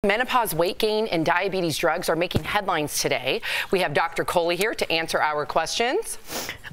Menopause, weight gain, and diabetes drugs are making headlines today. We have Dr. Kohli here to answer our questions.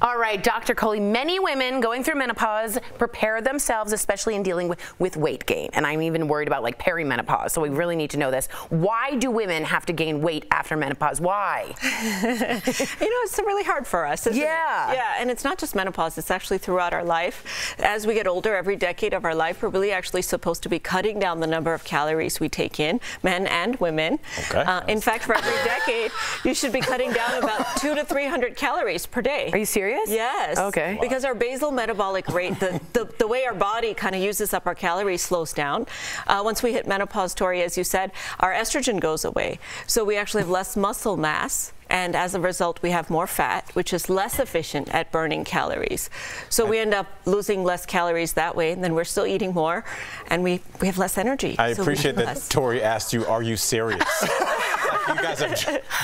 All right, Dr. Kohli, many women going through menopause prepare themselves, especially in dealing with weight gain. And I'm even worried about like perimenopause, so we really need to know this. Why do women have to gain weight after menopause? Why? It's really hard for us, isn't it? Yeah, and it's not just menopause, it's actually throughout our life. As we get older, every decade of our life, we're really actually supposed to be cutting down the number of calories we take in, men and women. Okay. In fact, for every decade, you should be cutting down about 200 to 300 calories per day. Are you serious? Yes. Okay. Because our basal metabolic rate, the way our body kind of uses up our calories slows down. Once we hit menopause, Tori, as you said, our estrogen goes away. So we actually have less muscle mass. And as a result, we have more fat, which is less efficient at burning calories. So we end up losing less calories that way, and then we're still eating more, and we have less energy. I appreciate that Tori asked you, are you serious? Like you guys are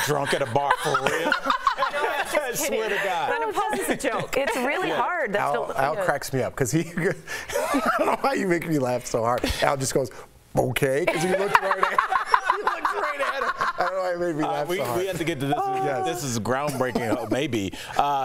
drunk at a bar for real? I swear to God. Menopause is a joke. It's really hard. Al cracks me up because I don't know why you make me laugh so hard. Al just goes, okay, because he looked right at him. I don't know why it made me laugh so hard. We have to get to this. This is groundbreaking, maybe.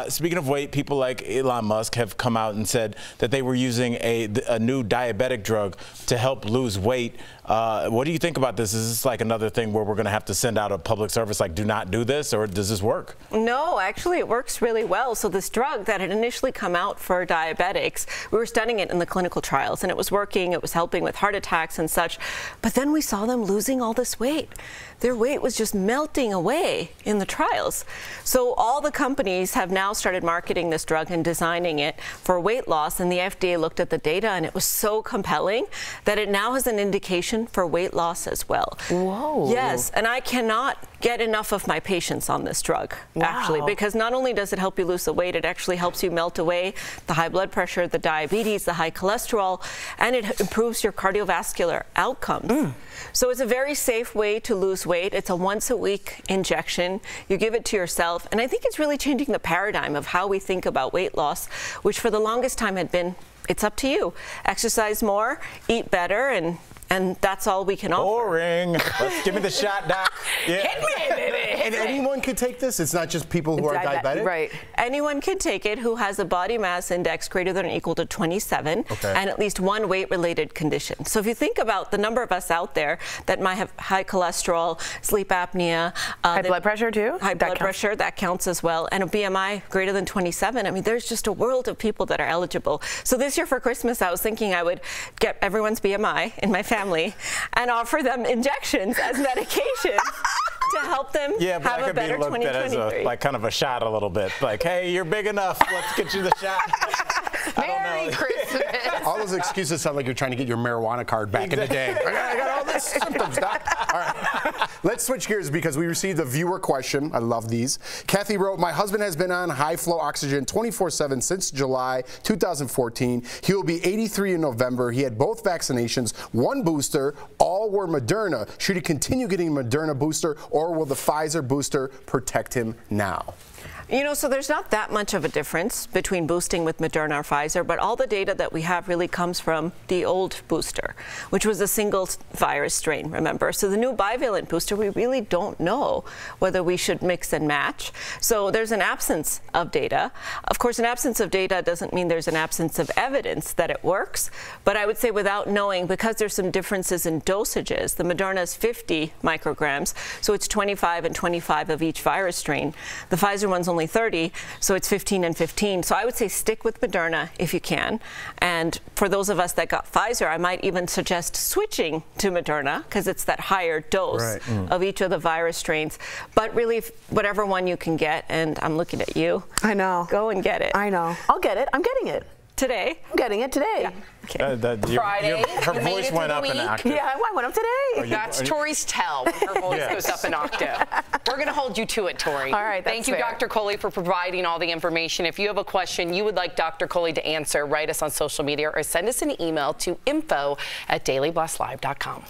Speaking of weight, people like Elon Musk have come out and said that they were using a new diabetic drug to help lose weight. What do you think about this? Is this like another thing where we're going to have to send out a public service like, do not do this, or does this work? No, actually it works really well. So this drug that had initially come out for diabetics, we were studying it in the clinical trials, and it was working. It was helping with heart attacks and such. But then we saw them losing all this weight. Their weight was just melting away in the trials. So all the companies have now started marketing this drug and designing it for weight loss, and the FDA looked at the data, and it was so compelling that it now has an indication for weight loss as well. Whoa. Yes, and I cannot get enough of my patients on this drug, actually, because not only does it help you lose the weight, it actually helps you melt away the high blood pressure, the diabetes, the high cholesterol, and it improves your cardiovascular outcomes. So it's a very safe way to lose weight. It's a once-a-week injection. You give it to yourself, and I think it's really changing the paradigm of how we think about weight loss, which for the longest time had been, it's up to you. Exercise more, eat better, and that's all we can offer. Boring. Let's give me the shot, doc. Yeah. Hit me, baby. And anyone could take this? It's not just people who are diabetic? Right. Anyone can take it who has a body mass index greater than or equal to 27 and at least one weight-related condition. So if you think about the number of us out there that might have high cholesterol, sleep apnea. High blood pressure too? High blood pressure, that counts as well. And a BMI greater than 27. I mean, there's just a world of people that are eligible. So this year for Christmas, I was thinking I would get everyone's BMI in my family and offer them injections as medication to help them have a better 2023. That as like kind of a shot a little bit. Like, hey, you're big enough. Let's get you the shot. Merry Christmas. All those excuses sound like you're trying to get your marijuana card back in the day. I got all these symptoms, doc. All right. Let's switch gears because we received a viewer question. I love these. Kathy wrote, my husband has been on high-flow oxygen 24/7 since July 2014. He will be 83 in November. He had both vaccinations, one booster. All were Moderna. Should he continue getting Moderna booster, or will the Pfizer booster protect him now? So there's not that much of a difference between boosting with Moderna or Pfizer, but all the data that we have really comes from the old booster, which was a single virus strain, remember? So the new bivalent booster, we really don't know whether we should mix and match. So there's an absence of data. Of course, an absence of data doesn't mean there's an absence of evidence that it works, but I would say without knowing, because there's some differences in dosages, the Moderna is 50 micrograms, so it's 25 and 25 of each virus strain. The Pfizer one's only 30, so it's 15 and 15. So I would say stick with Moderna if you can. And for those of us that got Pfizer, I might even suggest switching to Moderna because it's that higher dose of each of the virus strains. But really, whatever one you can get, and I'm looking at you. I know. Go and get it. I know. I'll get it. I'm getting it. Today? I'm getting it today. Yeah. Okay. Friday. Her voice went up an octave. Yeah, I went up today. That's Tori's tell when her voice goes up an octave. We're going to hold you to it, Tori. All right, Thank you, fair. Dr. Kohli, for providing all the information. If you have a question you would like Dr. Kohli to answer, write us on social media or send us an email to info@dailyblastlive.com.